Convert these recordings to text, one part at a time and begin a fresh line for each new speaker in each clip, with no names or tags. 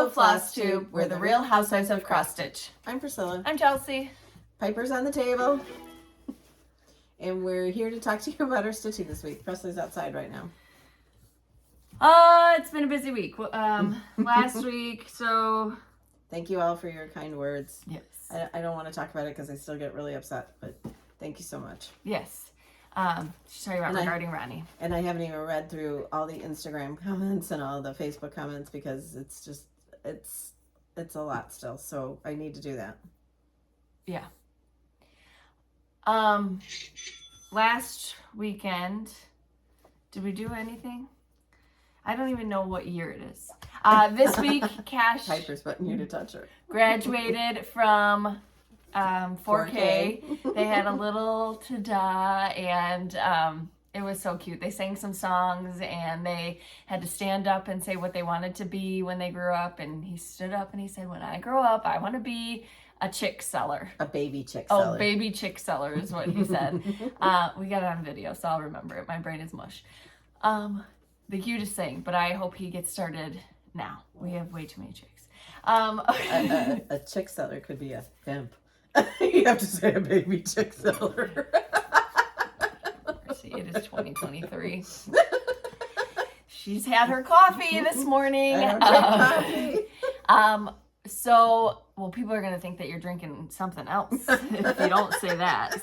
Hello, Flosstube. We're the Real Housewives of Crossstitch.
I'm Priscilla.
I'm Chelsea.
Piper's on the table. And we're here to talk to you about our stitching this week. Presley's outside right now.
It's been a busy week. Last week, so...
Thank you all for your kind words.
Yes.
I don't want to talk about it because I still get really upset, but thank you so much.
Yes. She's talking about regarding Ronnie.
And I haven't even read through all the Instagram comments and all the Facebook comments because it's just, it's a lot still. So I need to do that.
Yeah. Last weekend, did we do anything? I don't even know what year it is. This week, Cash
Piper's wanting you to touch her.
Graduated from 4K. They had a little ta-da, and it was so cute. They sang some songs, and they had to stand up and say what they wanted to be when they grew up. And he stood up and he said, "When I grow up, I want to be a chick seller."
A baby chick seller.
Oh, baby chick seller is what he said. We got it on video, so I'll remember it. My brain is mush. The cutest thing, but I hope he gets started now. We have way too many chicks.
A chick seller could be a pimp. You have to say a baby chick seller.
See, it is 2023. She's had her coffee this morning. So, well, people are going to think that you're drinking something else if you don't say that.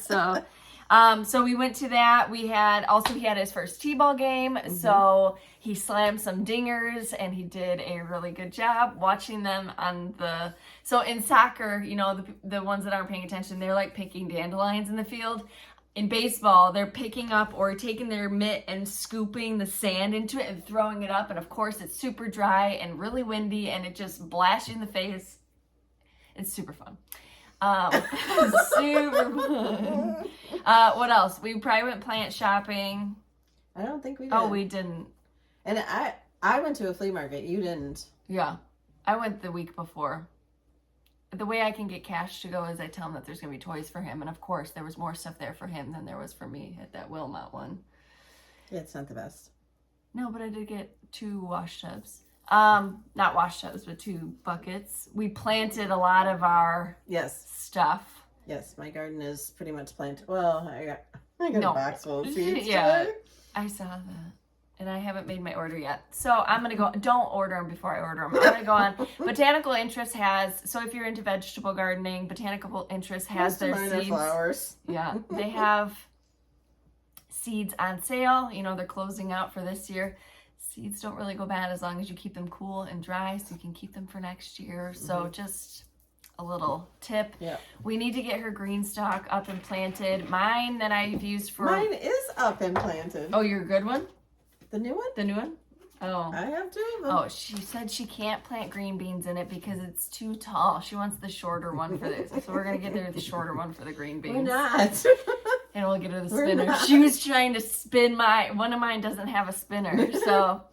So we went to that. He had his first t-ball game. Mm-hmm. So he slammed some dingers and he did a really good job watching them so in soccer, you know, the ones that aren't paying attention, they're like picking dandelions in the field. In baseball, they're picking up or taking their mitt and scooping the sand into it and throwing it up. And of course it's super dry and really windy and it just blasts you in the face. It's super fun. Super fun. What else? We probably went plant shopping.
I don't think we did.
Oh, we didn't.
And I went to a flea market. You didn't.
Yeah. I went the week before. The way I can get Cash to go is I tell him that there's going to be toys for him. And of course, there was more stuff there for him than there was for me at that Wilmot one.
Yeah, it's not the best.
No, but I did get 2 wash tubs. Not wash tubs, but 2 buckets. We planted a lot of our stuff.
Yes, my garden is pretty much planted. Well, I got a box full of seeds.
Yeah, I saw that. And I haven't made my order yet. So I'm going to go, don't order them before I order them. I'm going to go on. Botanical Interest so if you're into vegetable gardening, Botanical Interest has their seeds.
Flowers.
Yeah, they have seeds on sale. You know, they're closing out for this year. Seeds don't really go bad as long as you keep them cool and dry so you can keep them for next year. So just a little tip.
Yeah.
We need to get her green stalk up and planted. Mine that I've used for...
Mine is up and planted.
Oh, your good one?
The new one?
The new one? Oh.
I have 2 of them.
Oh, she said she can't plant green beans in it because it's too tall. She wants the shorter one for this. So we're going to get her the shorter one for the green beans.
We're not.
And we'll get her the spinner. She was trying to spin one of mine doesn't have a spinner. So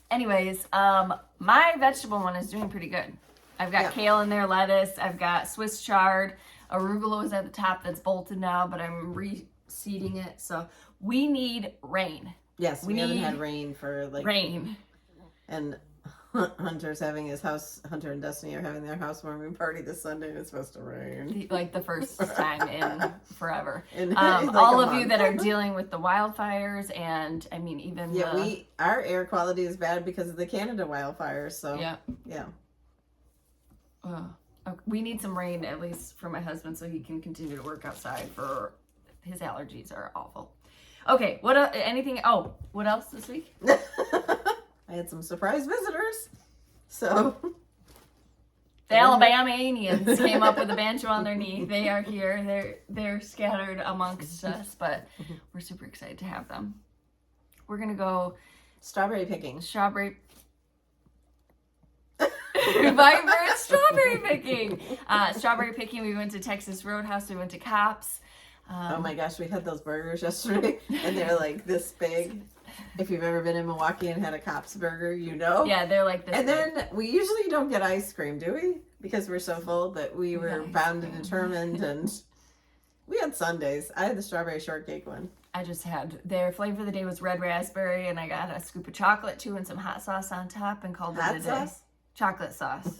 anyways, my vegetable one is doing pretty good. I've got kale in there, lettuce. I've got Swiss chard. Arugula is at the top that's bolted now, but I'm reseeding it. So we need rain.
Yes, we haven't had rain for
rain.
And Hunter and Destiny are having their housewarming party this Sunday and it's supposed to rain.
Like the first time in forever. All of you that are dealing with the wildfires and I mean even
our air quality is bad because of the Canada wildfires. So yeah.
We need some rain at least for my husband so he can continue to work outside for his allergies are awful. Okay, what else this week?
I had some surprise visitors. So
the Alabamians came up with a banjo on their knee. They are here. They're scattered amongst us, but we're super excited to have them. We're gonna go
strawberry picking.
Strawberry picking. Strawberry picking. We went to Texas Roadhouse. We went to Cops.
Oh my gosh, we had those burgers yesterday and they're like this big. If you've ever been in Milwaukee and had a Cops burger, you know.
Yeah, they're like this.
And then we usually don't get ice cream, do we? Because we're so full, but we were bound and determined and we had sundaes. I had the strawberry shortcake one.
I just had, their flavor of the day was red raspberry, and I got a scoop of chocolate too and some hot sauce on top and called it a day.
Hot sauce?
Chocolate sauce.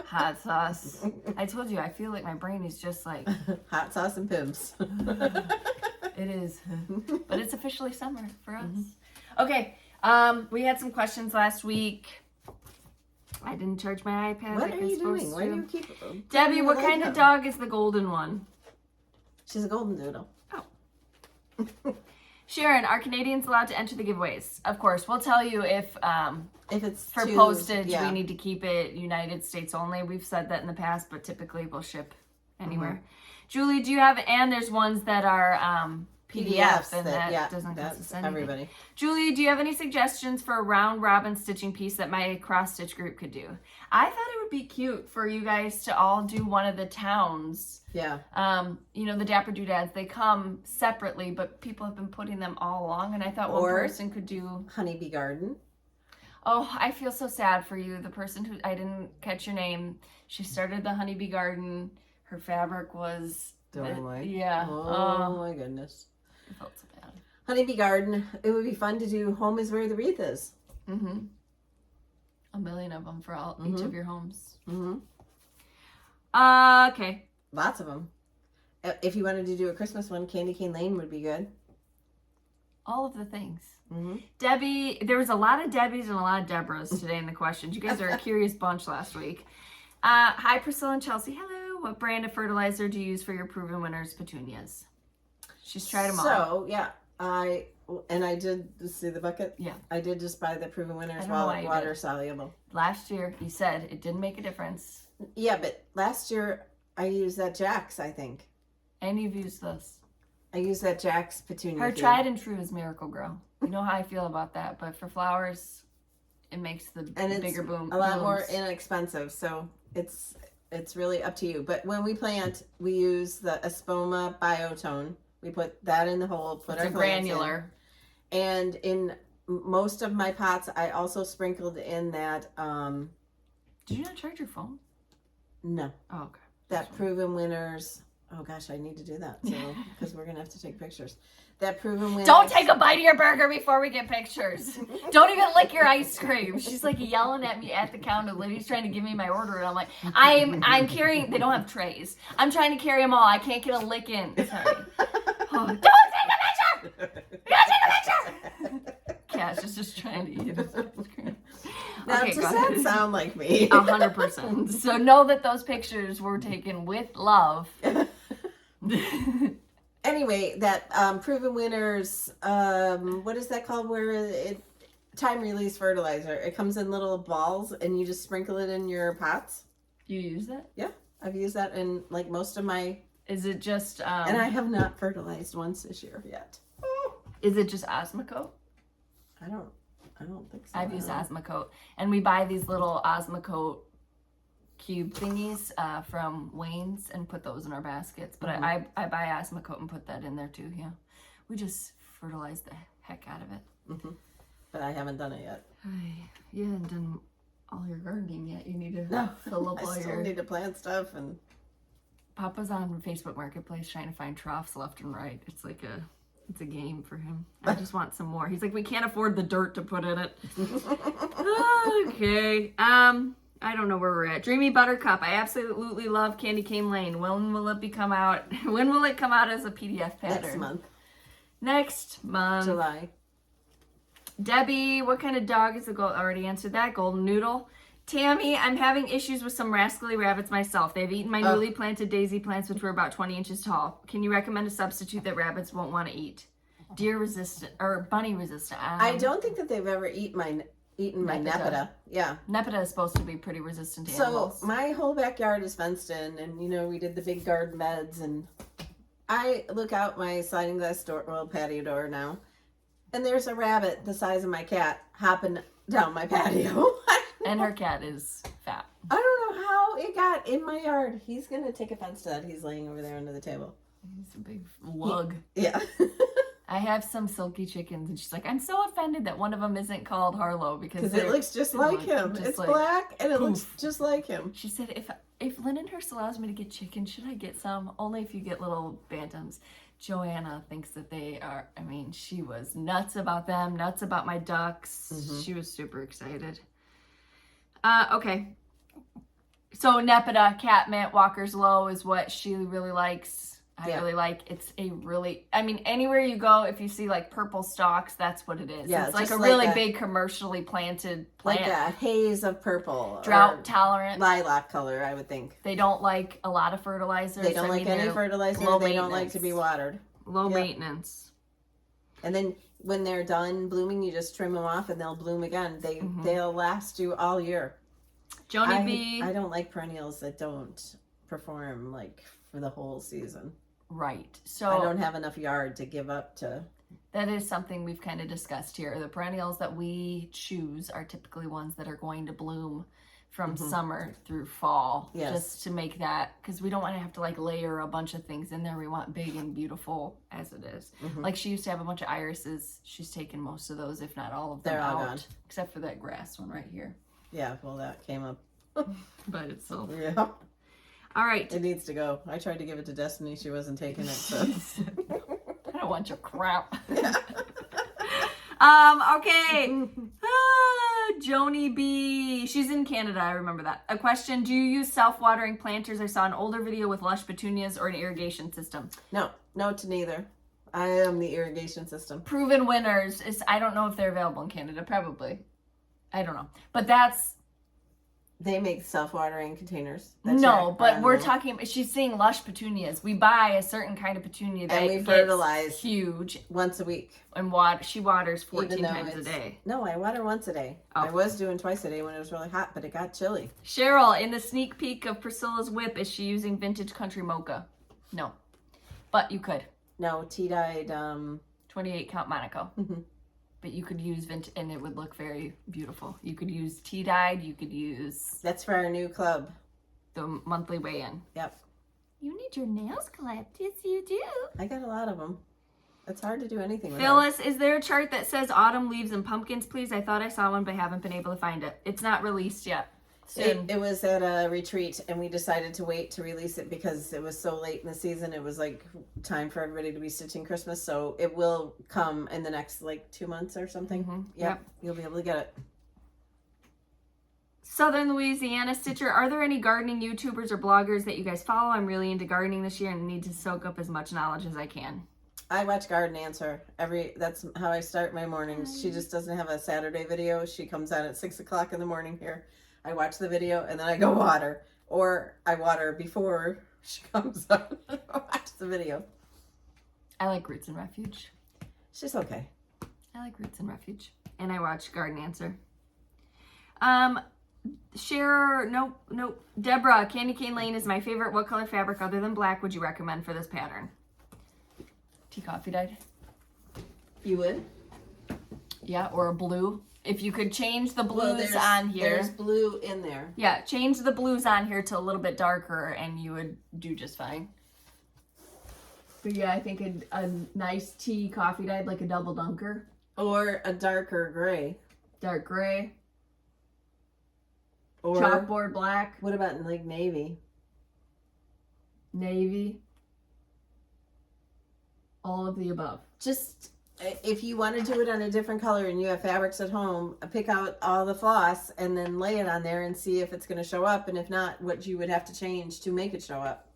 Hot sauce. I told you, I feel like my brain is just like...
Hot sauce and pimps.
It is. But it's officially summer for us. Okay. We had some questions last week. I didn't charge my iPad.
What
like
are
I'm
you
supposed
doing?
to.
Why do you keep...
Debbie, what kind of dog is the golden one?
She's a golden doodle.
Oh. Sharon, are Canadians allowed to enter the giveaways? Of course. We'll tell you if
it's
for postage, we need to keep it United States only. We've said that in the past, but typically we'll ship anywhere. Julie, do you have, and there's ones that are PDFs, and that doesn't cost us anything.
Everybody.
Julie, do you have any suggestions for a round robin stitching piece that my cross stitch group could do? I thought it would be cute for you guys to all do one of the towns.
Yeah.
You know, the Dapper Doodads, they come separately, but people have been putting them all along, and I thought one person could do...
Honeybee Garden.
Oh, I feel so sad for you. The person who, I didn't catch your name, she started the Honeybee Garden. Her fabric was... Yeah.
Oh, my goodness.
I felt so bad.
Honeybee Garden. It would be fun to do Home is Where the Wreath Is.
Mm-hmm. A million of them for all each of your homes.
Mm-hmm.
Okay.
Lots of them. If you wanted to do a Christmas one, Candy Cane Lane would be good.
All of the things.
Mm-hmm.
Debbie, there was a lot of Debbies and a lot of Deborahs today in the questions. You guys are a curious bunch last week. Hi, Priscilla and Chelsea. Hello. What brand of fertilizer do you use for your proven winners petunias? She's tried them all.
So, yeah. I did see the bucket.
Yeah.
I did just buy the proven winners
while
water soluble.
Last year, you said it didn't make a difference.
Yeah, but last year I used that Jack's, I think.
And you've used this.
I used that Jack's petunia.
Her tried and true is Miracle Grow. You know how I feel about that, but for flowers, it makes the bigger boom.
A lot more inexpensive, so it's really up to you. But when we plant, we use the Espoma Biotone. We put that in the hole. Put our
granular.
And in most of my pots, I also sprinkled in that.
Did you not charge your phone?
No.
Oh, okay.
That Proven Winners. Oh gosh, I need to do that because we're gonna have to take pictures. That Proven Winners.
Don't take a bite of your burger before we get pictures. Don't even lick your ice cream. She's like yelling at me at the counter. Lydia's trying to give me my order, and I'm like, I'm carrying. They don't have trays. I'm trying to carry them all. I can't get a lick in. Sorry. Oh, don't take a picture. You don't take a picture. Cash is just trying to eat his ice cream.
Now, does that sound like me?
100%. So know that those pictures were taken with love.
Anyway, that Proven Winners, what is that called? Where it time release fertilizer. It comes in little balls, and you just sprinkle it in your pots.
You use that?
Yeah, I've used that in like most of my.
Is it just?
And I have not fertilized once this year yet.
Is it just Osmocote?
I don't think so.
I've used Osmocote, and we buy these little Osmocote cube thingies from Wayne's and put those in our baskets. But I buy Osmocote and put that in there too. Yeah, we just fertilize the heck out of it.
But I haven't done it yet.
You haven't done all your gardening yet. You need to fill up all
I still need to plant stuff. And
Papa's on Facebook Marketplace trying to find troughs left and right. It's like it's a game for him. I just want some more. He's like, we can't afford the dirt to put in it. Okay. I don't know where we're at. Dreamy Buttercup. I absolutely love Candy Cane Lane. When will it come out? When will it come out as a PDF pattern? Next month.
July.
Debbie, what kind of dog is the gold? Already answered that. Golden Noodle. Tammy, I'm having issues with some rascally rabbits myself. They've eaten my newly planted daisy plants, which were about 20 inches tall. Can you recommend a substitute that rabbits won't want to eat? Deer resistant or bunny resistant?
I don't think that they've ever eaten my Nepeta. Yeah.
Nepeta is supposed to be pretty resistant to animals.
So my whole backyard is fenced in, and we did the big garden beds, and I look out my sliding glass door, patio door now, and there's a rabbit the size of my cat hopping down my patio.
And her cat is fat.
I don't know how it got in my yard. He's going to take offense to that. He's laying over there under the table.
He's a big lug.
Yeah.
I have some silky chickens, and she's like, I'm so offended that one of them isn't called Harlow because
it looks just like him. It's like, black, and it looks just like him.
She said, if Lindenhurst allows me to get chickens, should I get some? Only if you get little bantams. Joanna thinks that they are, she was nuts about them, nuts about my ducks. She was super excited. Okay. So Nepeta, catmint, Walker's Low is what she really likes. I really like. It's a really, I mean, anywhere you go, if you see like purple stalks, that's what it is.
Yeah,
it's like
just
a really big commercially planted plant.
Like a haze of purple.
Drought tolerant.
Lilac color, I would think.
They don't like a lot of fertilizers.
They don't like any fertilizer. They don't like to be watered.
Low maintenance.
And then when they're done blooming, you just trim them off and they'll bloom again. They'll last you all year.
Joni B.
I don't like perennials that don't perform like for the whole season.
Right. So
I don't have enough yard to give up to.
That is something we've kind of discussed here. The perennials that we choose are typically ones that are going to bloom from summer through fall.
Yes.
Just to make that, because we don't want to have to like layer a bunch of things in there. We want big and beautiful as it is. Like she used to have a bunch of irises. She's taken most of those, if not all of them.
They're all
out,
gone.
except for that grass one right here.
Yeah, well, that came up.
But it's still.
Yeah.
All right.
It needs to go. I tried to give it to Destiny. She wasn't taking it. So.
I don't want your crap. Okay. Joni B. She's in Canada. I remember that. A question. Do you use self-watering planters? I saw an older video with lush petunias or an irrigation system.
No to neither. I am the irrigation system.
Proven winners. I don't know if they're available in Canada. Probably. I don't know. But
they make self-watering containers.
No, but we're talking, she's saying lush petunias. We buy a certain kind of petunia that
and we fertilize
huge
once a week.
And she waters 14 times a day.
No, I water once a day. Oh. I was doing twice a day when it was really hot, but it got chilly.
Cheryl, in the sneak peek of Priscilla's whip, is she using vintage country mocha? No. But you could.
No, tea-dyed
28 count Monaco. But you could use vintage, and it would look very beautiful. You could use tea-dyed. You could use...
That's for our new club.
The monthly weigh-in.
Yep.
You need your nails clipped. Yes, you do.
I got a lot of them. It's hard to do anything with
Phyllis, is there a chart that says autumn leaves and pumpkins, please? I thought I saw one, but haven't been able to find it. It's not released yet.
It was at a retreat, and we decided to wait to release it because it was so late in the season. It was like time for everybody to be stitching Christmas, so it will come in the next like 2 months or something. Yep, you'll be able to get it.
Southern Louisiana Stitcher, are there any gardening YouTubers or bloggers that you guys follow? I'm really into gardening this year and need to soak up as much knowledge as I can.
I watch Garden Answer that's how I start my mornings. She just doesn't have a Saturday video. She comes on at 6 o'clock in the morning here. I watch the video and then I go water, or I water before she comes on. I watch the video. I
like Roots and Refuge.
She's okay.
I like Roots and Refuge, and I watch Garden Answer. Nope. Deborah, Candy Cane Lane is my favorite. What color fabric other than black would you recommend for this pattern? Tea coffee dyed.
You would?
Yeah, or a blue. If you could change the blues on here.
There's blue in there.
Yeah, change the blues on here to a little bit darker and you would do just fine. But yeah, I think a nice tea coffee dyed, like a double dunker.
Or a darker gray.
Dark gray.
Or
chalkboard black.
What about like navy?
Navy. All of the above.
Just... if you want to do it on a different color and you have fabrics at home, pick out all the floss and then lay it on there and see if it's going to show up. And if not, what you would have to change to make it show up.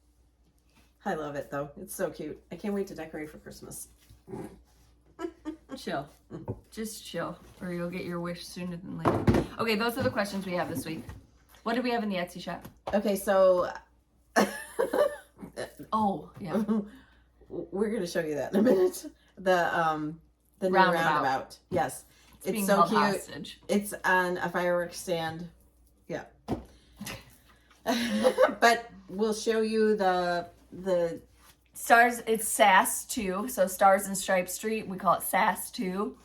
I love it though. It's so cute. I can't wait to decorate for Christmas.
Chill. Just chill. Or you'll get your wish sooner than later. Okay, those are the questions we have this week. What do we have in the Etsy shop?
Okay, so...
oh, yeah.
We're going to show you that in a minute. The new roundabout. Yes. It's so cute. Hostage. It's on a fireworks stand. Yeah. But we'll show you the
stars. It's SAS 2. So Stars and Stripes Street. We call it SAS 2.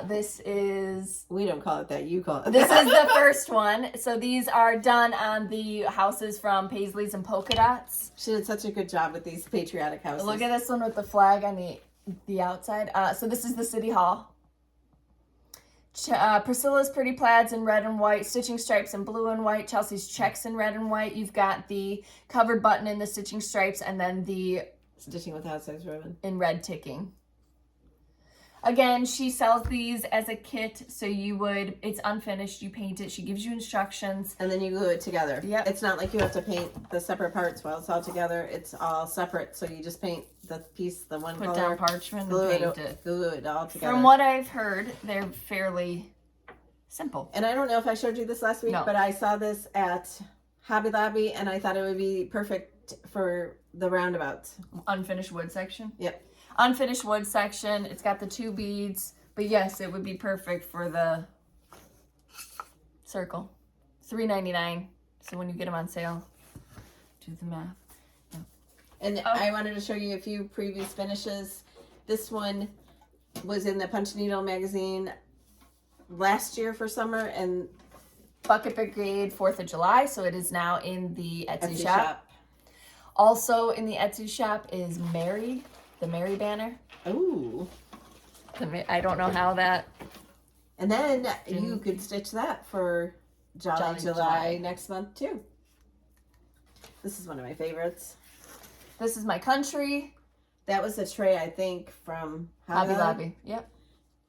This is...
We don't call it that. You call it
This is the first one. So these are done on the houses from Paisley's and Polka Dots.
She did such a good job with these patriotic houses.
Look at this one with the flag on the outside. So this is the City Hall. Priscilla's Pretty Plaids in red and white, stitching stripes in blue and white, Chelsea's checks in red and white. You've got the covered button in the stitching stripes, and then the
stitching with outside ribbon
in red ticking. Again, she sells these as a kit, so it's unfinished, you paint it, she gives you instructions.
And then you glue it together.
Yep.
It's not like you have to paint the separate parts while it's all together. It's all separate, so you just paint the piece, the one
Put
color.
down parchment and paint it.
Glue it all together.
From what I've heard, they're fairly simple.
And I don't know if I showed you this last week, but I saw this at Hobby Lobby, and I thought it would be perfect for the roundabouts.
Unfinished wood section?
Yep.
Unfinished wood section. It's got the 2 beads. But yes, it would be perfect for the circle. $3.99. So when you get them on sale, do the math. Yeah.
And I wanted to show you a few previous finishes. This one was in the Punch Needle magazine last year for summer, and
Bucket Brigade 4th of July. So it is now in the Etsy shop. Also in the Etsy shop is Mary. The Mary banner.
Ooh.
I don't know how that.
And then you could stitch that for Jolly July next month too. This is one of my favorites.
This is my country.
That was a tray, I think, from
Hobby Lobby. Yep.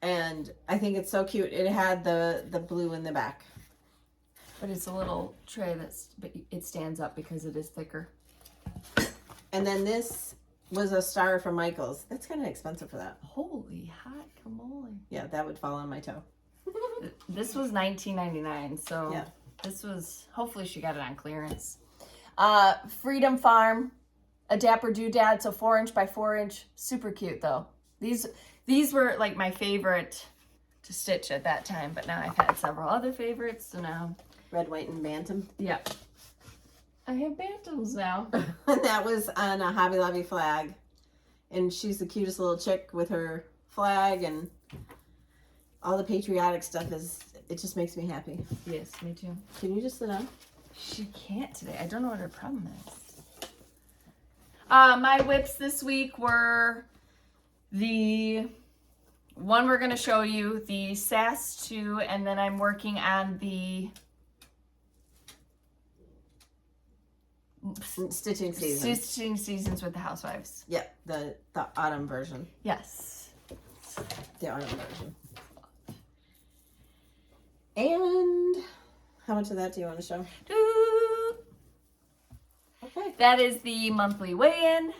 And I think it's so cute. It had the blue in the back.
But it's a little tray but it stands up because it is thicker.
And then this was a star from Michael's. That's kind of expensive for that.
Holy hot camole.
Yeah, that would fall on my toe.
This was $19.99, so
yeah.
This was, hopefully she got it on clearance. Freedom Farm, a Dapper Doodad, so 4" by 4". Super cute though. These were like my favorite to stitch at that time, but now I've had several other favorites, so now.
Red, white, and bantam.
Yep. I have bantams now.
That was on a Hobby Lobby flag. And she's the cutest little chick with her flag, and all the patriotic stuff it just makes me happy.
Yes, me too.
Can you just sit down?
She can't today. I don't know what her problem is. My whips this week were the one we're going to show you, the SAS 2, and then I'm working on the
Stitching
seasons with the Housewives.
Yep, the autumn version.
Yes.
The autumn version. And how much of that do you want to show? Okay.
That is the monthly weigh-in.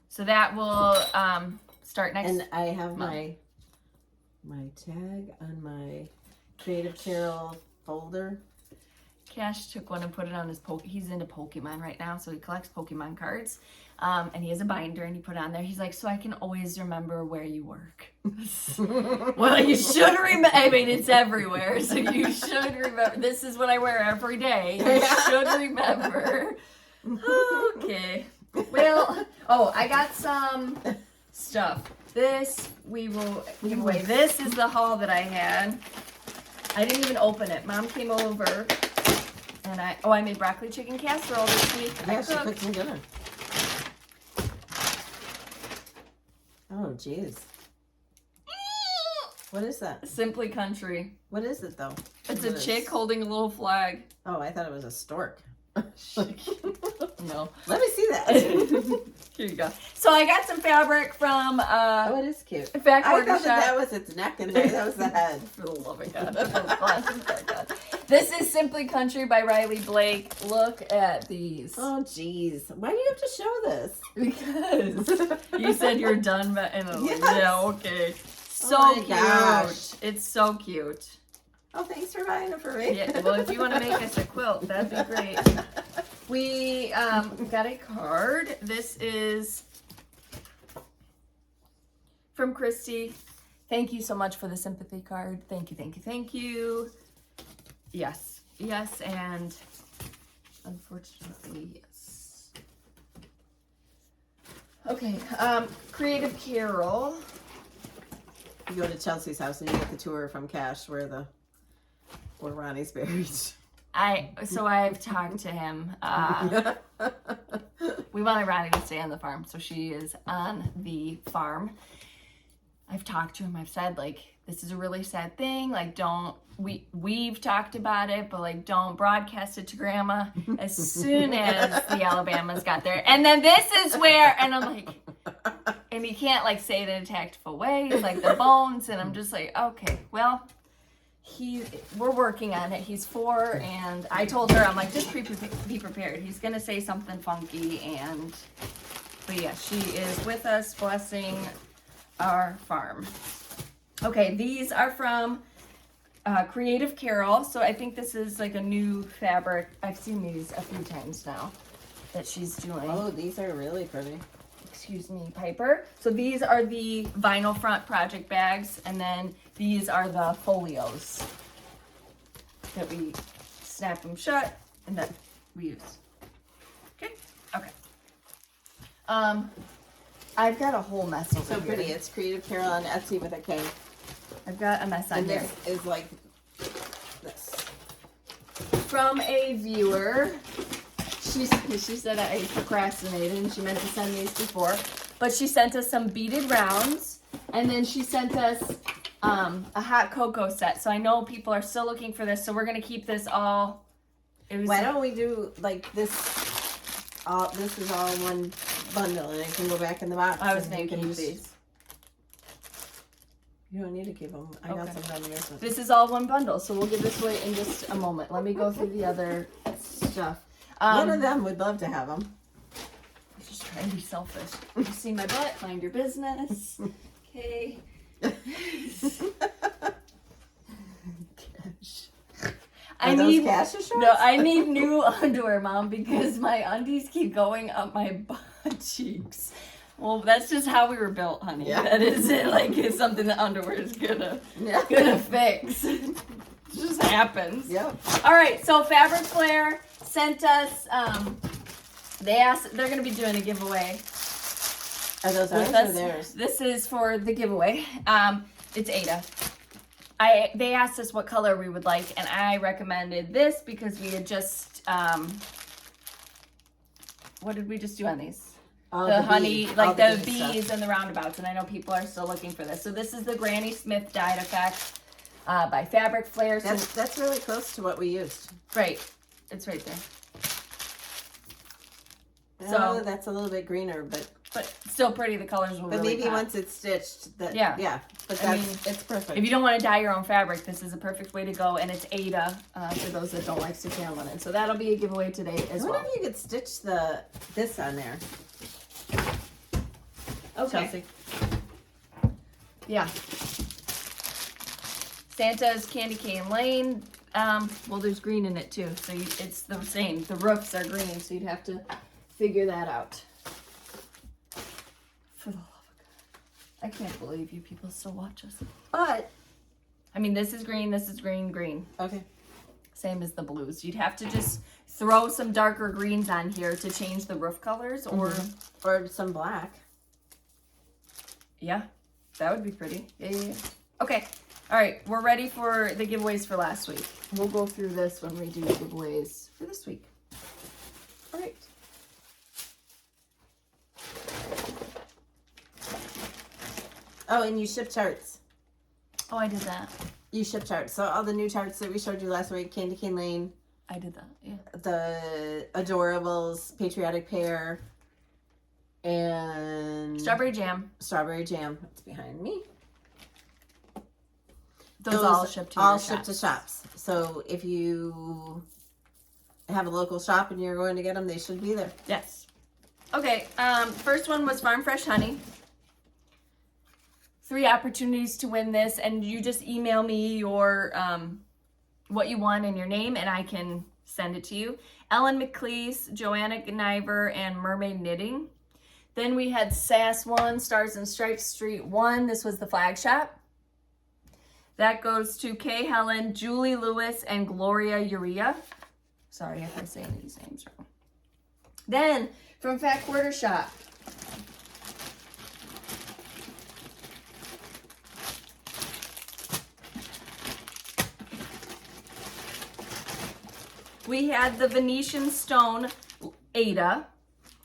So that will start next.
And I have my tag on my Creative Carol folder.
Cash took one and put it on his he's into Pokemon right now, so he collects Pokemon cards. And he has a binder and he put it on there. He's like, so I can always remember where you work. Well, you should remember. I mean, it's everywhere, so you should remember. This is what I wear every day. You should remember. Okay. Well, I got some stuff. This we will give away. This is the haul that I had. I didn't even open it. Mom came over. And I made broccoli chicken casserole this week.
Yeah, she cooked some dinner. Oh, jeez. What is that?
Simply Country.
What is it, though?
It's a chick holding a little flag.
Oh, I thought it was a stork.
No.
Let me see that.
Here you go. So I got some fabric from
oh, it is cute.
Back
I
Order
thought
Shop.
that was its neck in there. That was the head.
For the love of God. This is Simply Country by Riley Blake. Look at these.
Oh, jeez. Why do you have to show this?
Because you said you're done. And I'm like, yeah, okay.
Oh
So cute.
Gosh.
It's so cute.
Oh, thanks for buying it for me.
Yeah, well, if you want to make us a quilt, that'd be great. We got a card. This is from Christy. Thank you so much for the sympathy card. Thank you, thank you, thank you. Yes, yes, and unfortunately, yes. Okay, Creative Carol.
You go to Chelsea's house and you get the tour from Cash where Ronnie's buried.
So I've talked to him. We wanted Ronnie to stay on the farm, so she is on the farm. I've talked to him. I've said, like, this is a really sad thing. Like, we've talked about it, but, like, don't broadcast it to Grandma as soon as the Alabamas got there. And then this is where, and I'm like, And you can't like say it in a tactful way, like the bones. And I'm just like, okay, well, we're working on it. He's 4, and I told her, I'm like, just be prepared. He's gonna say something funky, but yeah, she is with us blessing our farm. Okay, these are from Creative Carol. So I think this is like a new fabric. I've seen these a few times now that she's doing.
Oh, these are really pretty.
Excuse me, Piper. So these are the vinyl front project bags, and then these are the folios that we snap them shut and then we use. Okay. I've got a whole mess over
So
here.
pretty. It's Creative Carol on Etsy with a K.
I've got a mess on
And
here.
this is like this.
From a viewer. She said I procrastinated and she meant to send these before. But she sent us some beaded rounds. And then she sent us a hot cocoa set. So I know people are still looking for this. So we're going to keep this all.
Why don't we do like this? This is all one bundle, and it can go back in the box.
I was
and you
thinking
can
these.
You don't need to keep them. I got
Okay.
some down here. So.
This is all one bundle. So we'll give this away in just a moment. Let me go through the other stuff.
One of them would love to have them.
I'm just trying to be selfish. You see my butt? Mind your business. Okay.
Are those Cassia shorts?
No, I need new underwear, Mom, because my undies keep going up my butt cheeks. Well, that's just how we were built, honey.
Yeah.
That isn't like it's something that underwear is gonna fix. It just happens.
Yep.
All right, so Fabric Flare sent us. They're gonna be doing a giveaway.
Are those ours
with
or
us.
theirs?
This is for the giveaway. It's Ada. They asked us what color we would like, and I recommended this because we had just what did we just do on these? The honey, like the bees and the roundabouts, and I know people are still looking for this. So this is the Granny Smith Dyed Effect by Fabric Flare. So,
That's really close to what we used.
right, it's right there.
So that's a little bit greener, but
still pretty. The colors will really
maybe
pop.
once it's stitched,
Yeah.
But
I mean,
it's perfect.
If you don't want to dye your own fabric, this is a perfect way to go, and it's Ada for those that don't like stitching on linen. So that'll be a giveaway today as
I
well.
wonder if you could stitch this on there.
Okay.
Chelsea.
Yeah. Santa's Candy Cane Lane. Well, there's green in it too, so it's the same. The roofs are green, so you'd have to figure that out. For the love of God. I can't believe you people still watch us. But, I mean, this is green, green.
Okay.
Same as the blues. You'd have to just throw some darker greens on here to change the roof colors, or
some black.
Yeah, that would be pretty. Yeah. Okay. All right. We're ready for the giveaways for last week. We'll go through this when we do giveaways for this week. All right.
Oh, and you ship charts.
Oh, I did that.
You ship charts. So all the new charts that we showed you last week, Candy Cane Lane,
I did that. Yeah.
the Adorables, Patriotic Pear, and
Strawberry jam.
Strawberry Jam. It's behind me.
Those all shipped to
all
your
shipped to
shops.
shops. So if you have a local shop and you're going to get them, they should be there.
Yes. Okay. First one was Farm Fresh Honey. 3 opportunities to win this, and you just email me your what you want and your name, and I can send it to you. Ellen McLeese, Joanna Gniver, and Mermaid Knitting. Then we had SAS 1, Stars and Stripes Street 1. This was the flag shop. That goes to Kay Helen, Julie Lewis, and Gloria Urea. Sorry if I say any of these names wrong. Then, from Fat Quarter Shop, we had the Venetian Stone Ada.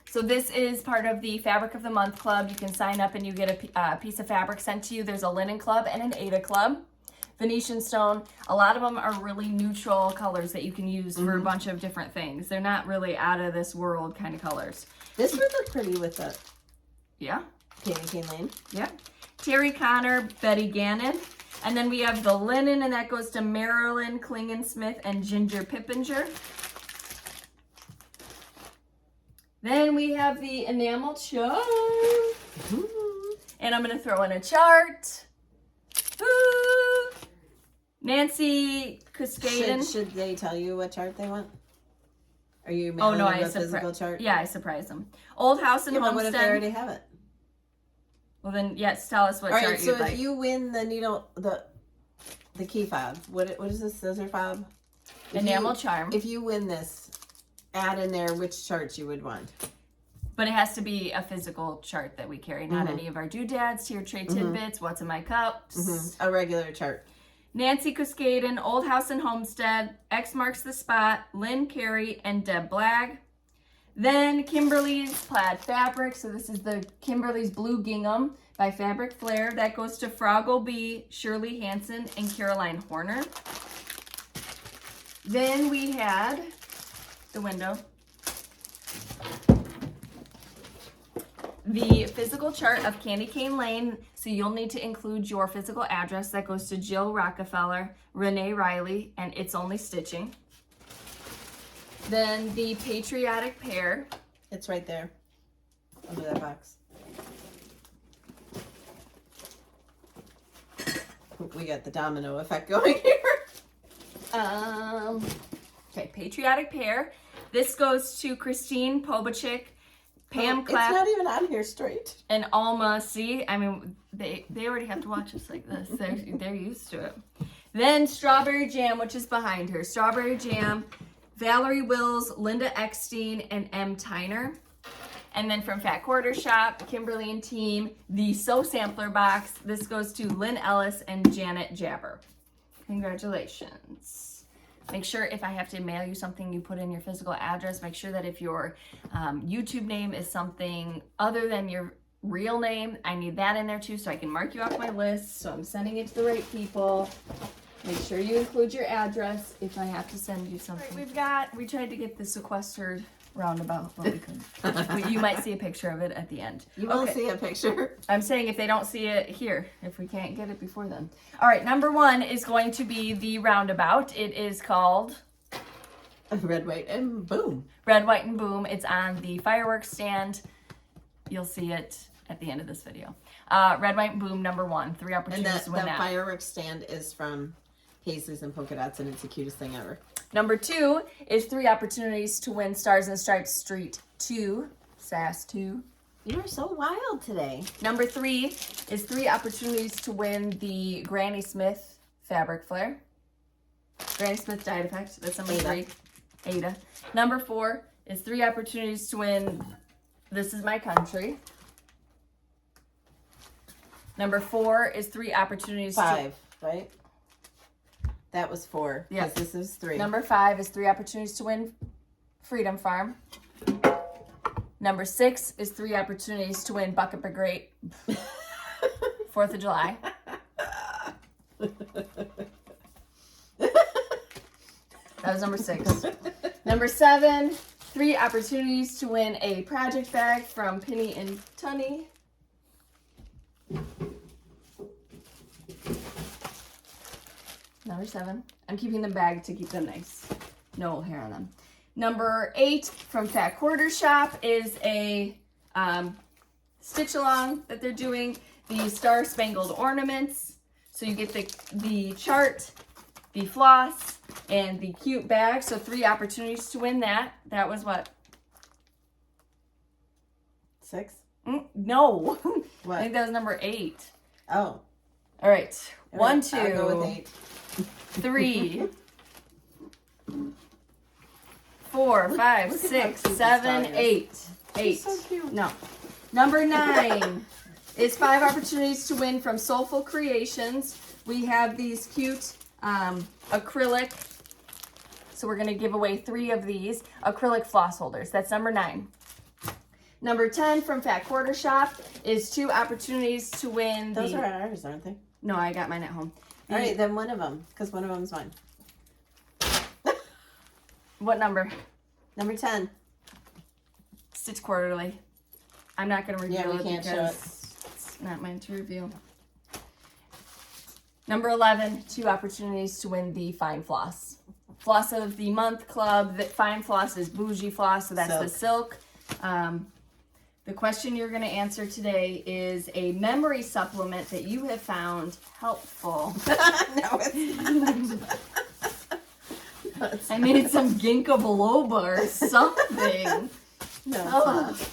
So this is part of the Fabric of the Month Club. You can sign up and you get a piece of fabric sent to you. There's a linen club and an Ada club. Venetian Stone, a lot of them are really neutral colors that you can use for a bunch of different things. They're not really out of this world kind of colors.
This would look pretty with it.
Yeah.
Candy Cane Lane.
Yep. Terry Connor, Betty Gannon. And then we have the linen, and that goes to Marilyn Klingensmith and Ginger Pippinger. Then we have the enamel charm. Ooh. And I'm going to throw in a chart. Ooh. Nancy Cascaden.
Should they tell you what chart they want? Are you mailing them a physical chart?
Yeah, I surprised them. Old House and Homestead.
But what if they already have it?
Well, then, yes, tell us what chart you'd like.
So if you win the needle, the key fob, what is this, scissor fob?
Enamel charm.
If you win this, add in there which charts you would want.
But it has to be a physical chart that we carry, not any of our doodads, tier tray tidbits, what's in my cups.
A regular chart.
Nancy Cascaden, Old House and Homestead, X Marks the Spot, Lynn Carey, and Deb Blagg. Then Kimberly's Plaid Fabric. So this is the Kimberly's Blue Gingham by Fabric Flair. That goes to Froggle B, Shirley Hansen, and Caroline Horner. Then we had the window. The physical chart of Candy Cane Lane. So you'll need to include your physical address. That goes to Jill Rockefeller, Renee Riley, and It's Only Stitching. Then the Patriotic Pair.
It's right there, under that box. We got the domino effect going here.
Okay, Patriotic Pair. This goes to Christine Pobachik, Pam Clapp.
It's not even on here straight.
And Alma. See, I mean, they already have to watch us like this. They're used to it. Then Strawberry Jam, which is behind her. Strawberry Jam, Valerie Wills, Linda Eckstein, and M. Tyner. And then from Fat Quarter Shop, Kimberly and team, the Sew Sampler box. This goes to Lynn Ellis and Janet Jabber. Congratulations. Make sure if I have to mail you something, you put in your physical address. Make sure that if your YouTube name is something other than your real name, I need that in there too so I can mark you off my list. So I'm sending it to the right people. Make sure you include your address if I have to send you something. Right, we tried to get the sequestered roundabout, but we couldn't. You might see a picture of it at the end.
You won't see a picture.
I'm saying if they don't see it here, if we can't get it before then. All right, number 1 is going to be the roundabout. It is called
Red, White, and Boom.
Red, White, and Boom. It's on the fireworks stand. You'll see it at the end of this video. Red, White, and Boom, number 1. 3 opportunities to win that.
And the fireworks stand is from Paisley's and Polka Dots, and it's the cutest thing ever.
Number 2 is 3 opportunities to win Stars and Stripes Street 2, SAS 2.
You are so wild today.
Number 3 is 3 opportunities to win the Granny Smith Fabric Flare. Granny Smith Dyed Effect, that's number 3. Ada. Number 4 is 3 opportunities to win This Is My Country. Number 4 is 3 opportunities
5, right? That was 4.
Yeah.
This is 3.
Number 5 is 3 opportunities to win Freedom Farm. Number 6 is 3 opportunities to win Bucket Brigade 4th of July. That was number 6. Number 7, 3 opportunities to win a project bag from Penny and Tunny. Number 7. I'm keeping them bagged to keep them nice. No hair on them. Number 8 from Fat Quarter Shop is a stitch along that they're doing. The Star Spangled Ornaments. So you get the chart, the floss, and the cute bag. So 3 opportunities to win that. That was what?
6?
No.
What?
I think that was number 8.
Oh.
All right. 1, 2.
I'll go with 8.
3, 4, 5, 6, 7, 8. 8.
So cute.
No. Number 9 is 5 opportunities to win from Soulful Creations. We have these cute acrylic. So we're going to give away 3 of these acrylic floss holders. That's number 9. Number 10 from Fat Quarter Shop is 2 opportunities to win.
Those are ours, aren't they?
No, I got mine at home.
All right, then one of them, because one of them's mine.
What number?
Number 10.
Stitch Quarterly. I'm not going to reveal
Yeah, we
it
can't show
because not mine to review. Number 11, 2 opportunities to win the Fine Floss. Floss of the Month Club. The Fine Floss is bougie floss, so that's the silk. The question you're going to answer today is a memory supplement that you have found helpful.
No, it's not.
I made some ginkgo biloba or something.
No, it's not.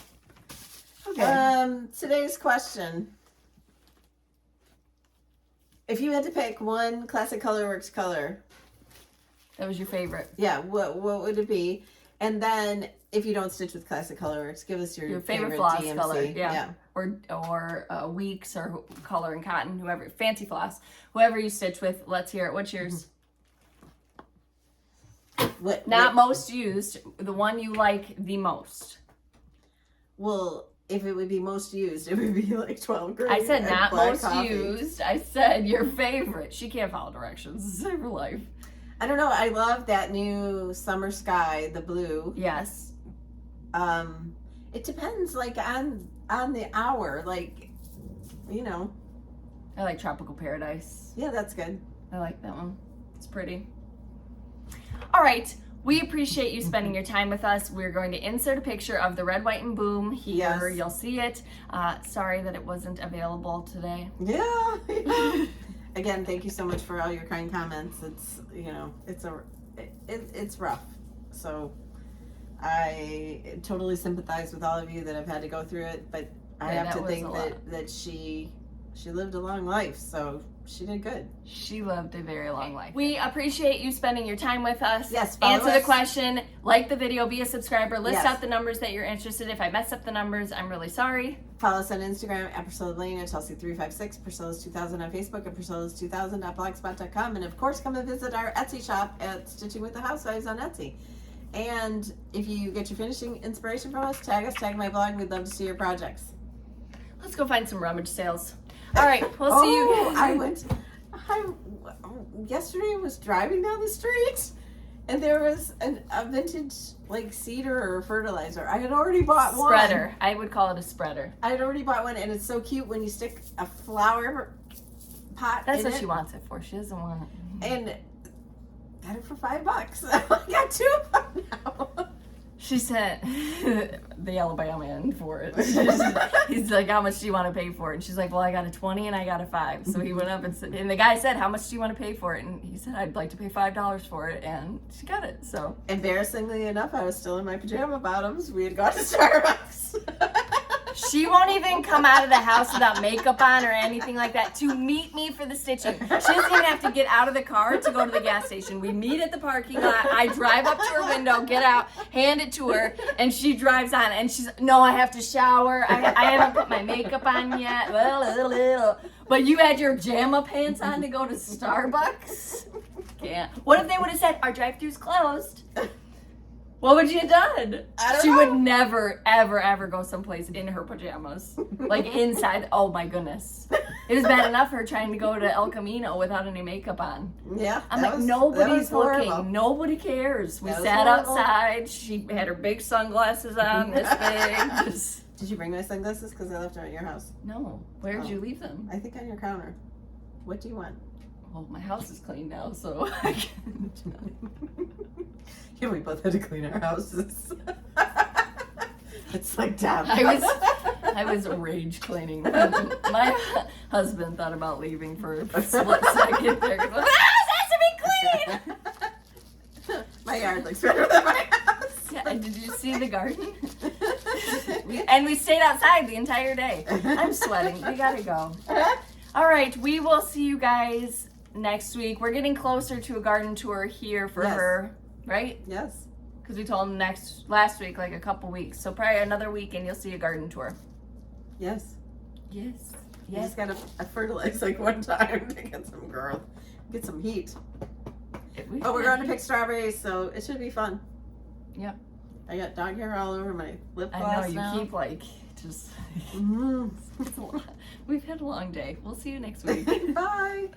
Okay.
Today's question. If you had to pick one Classic Colorworks color,
That was your favorite.
yeah, what would it be? And then if you don't stitch with Classic Colorworks, give us your
Favorite floss
DMC.
color. Yeah. Or Weeks or Color and Cotton, whoever. Fancy Floss. Whoever you stitch with, let's hear it. What's yours? Not most used. The one you like the most.
Well, if it would be most used, it would be like 12 green.
I said
and
not
black
most
coffee.
used. I said your favorite. She can't follow directions. Save her life.
I don't know. I love that new Summer Sky, the blue.
Yes.
It depends, like on the hour, like, you know.
I like Tropical Paradise.
Yeah, that's good.
I like that one. It's pretty. All right. We appreciate you spending your time with us. We're going to insert a picture of the red, white, and boom here.
Yes.
You'll see it. Sorry that it wasn't available today.
Yeah. Again, thank you so much for all your kind comments. It's, you know, it's rough. So I totally sympathize with all of you that have had to go through it, but I
Yeah,
have to
that was
think
a lot.
that she lived a long life, so she did good.
She lived a very long life. We appreciate you spending your time with us.
Yes, follow
answer the
us.
question, like the video, be a subscriber, list
Yes.
out the numbers that you're interested in. If I mess up the numbers, I'm really sorry.
Follow us on Instagram at Priscilla Lane, at Chelsea356, Priscilla's 2000 on Facebook, and Priscilla's2000.blogspot.com. And of course, come and visit our Etsy shop at Stitching with the Housewives on Etsy. And if you get your finishing inspiration from us, tag my blog. We'd love to see your projects.
Let's go find some rummage sales. All right, we'll see you.
Yesterday I was driving down the street and there was a vintage like cedar or fertilizer. I had already bought one.
Spreader. I would call it a spreader.
I had already bought one, and it's so cute when you stick a flower pot
That's
in
what
it.
she wants it for. She doesn't want it.
And got it for $5. I got 2 of them now.
She sent the Alabama man for it. He's like, how much do you want to pay for it? And she's like, well, I got a 20 and I got a 5. So he went up and the guy said, how much do you want to pay for it? And he said, I'd like to pay $5 for it. And she got it. So
Embarrassingly enough, I was still in my pajama bottoms. We had gone to Starbucks.
she won't even come out of the house without makeup on or anything like that to meet me for the stitching. She doesn't even have to get out of the car to go to the gas station. We meet at the parking lot. I drive up to her window, get out, hand it to her, and she drives on. And she's, no, I have to shower. I haven't put my makeup on yet. But you had your pajama pants on to go to Starbucks? Can't. What if they would have said, our drive-thru's closed? What would you have done?
I don't
She
know.
would never, ever, ever go someplace in her pajamas. Like inside. Oh my goodness. It was bad enough her trying to go to El Camino without any makeup on.
Yeah.
I'm
that
like,
was
nobody's
horrible.
looking. Nobody cares. We
That was
sat
horrible.
outside. She had her big sunglasses on, this big. Just,
Did you bring my sunglasses? Because I left them at your house.
no. Where'd you leave them?
I think on your counter. What do you want?
Well, my house is clean now, so I can.
Yeah, we both had to clean our houses. It's like damn.
I was rage cleaning. My husband thought about leaving for a split second there. The house has to be clean!
My yard looks better than my house.
Yeah, and did you see the garden? We stayed outside the entire day. I'm sweating. We gotta go. All right, we will see you guys next week. We're getting closer to a garden tour here for
Yes.
her, right?
Yes.
Because we told them last week, like a couple weeks. So probably another week and you'll see a garden tour.
Yes.
Yes.
You
Yes.
just gotta fertilize like one time to get some growth, get some heat. But we're going to pick strawberries, so it should be fun.
Yep.
I got dog hair all over my lip
I
gloss
know, you
now.
keep like, just,
Mhm.
it's a lot. We've had a long day. We'll see you next week.
Bye.